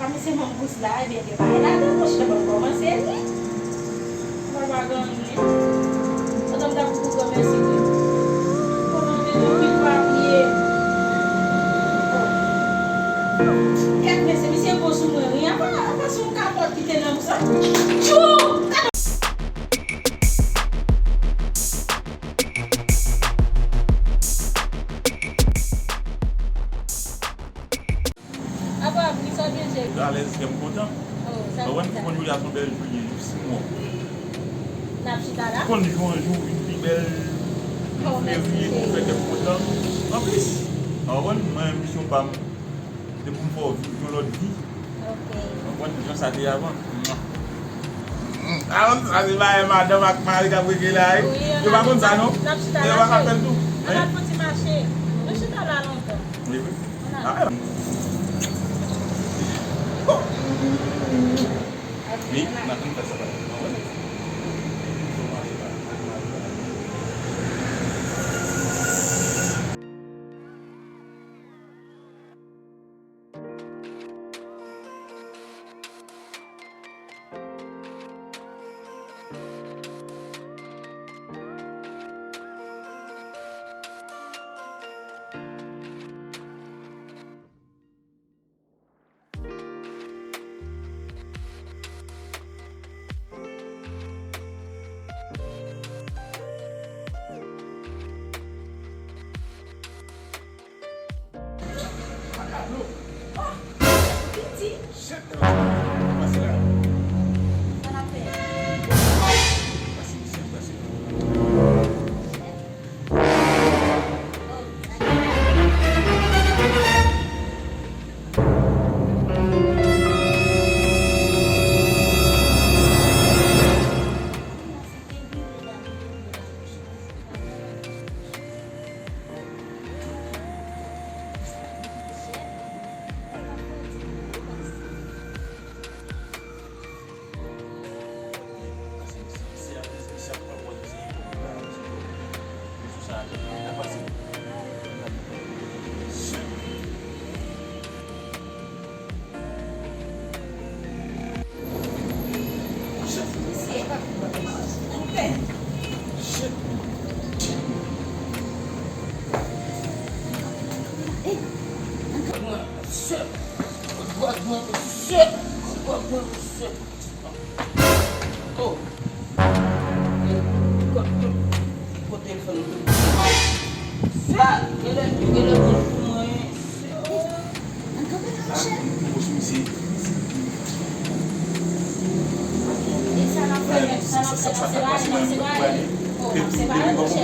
Kami si Mang Busla, biar dia bayar ada terus dah bawa masih ni. Berbagai ni. Adam dah buka masih ni. Kalau dia nak pipa ni. Kat masih bos semua ni apa semua kapot kita nak usah. Cuh. Apa bisa dia je? À l'aise, je suis content. Oh, ça. Quand on joue à son belle jouer 6 mois. Nak cerita dah? Quand on joue un jour, une fille belle, Oh, février, merci. on fait quelque content. En plus, alors, moi, mission pas, c'est pour me faire vivre l'autre vie. Ok. Moi, je ça dit avant. Ah, ça c'est pas madame avec Marie qui a pris là. Je ne vais pas comme ça, non? Nak cerita Je dah. vais pas faire tout. On a petit marché. Nak cerita dah longtemps. Oui, oui. On a. Ah, oui, on a tout fait ça.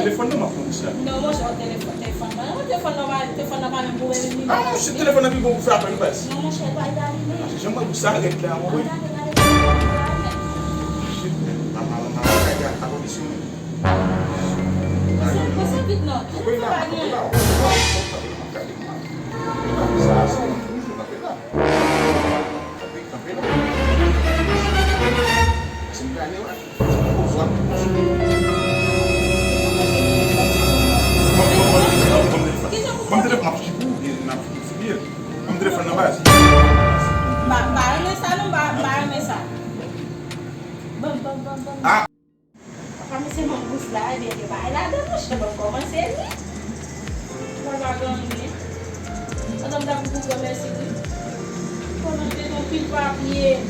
Téléphone não funciona. Não, mas o telefone não vai me mover nem. Ah, se o telefone aqui vou fraco não vai. Não, mas vai dar nem. Chama o saga que lá uma Você viu não? Vamos telefone na seguir. Vamos telefone na base. Barang mesa não barang mesa. Bam. Ah. Kami si Mang Busla, biar dia bayar ada terus dah bawa masih ni. Berbagai ni. Adam dah buka masih ni. Kalau dia nak pipa ni.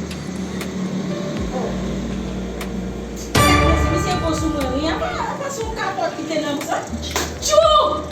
Oh. Masih bos semua ni apa semua kapot kita nak usah. Cuh.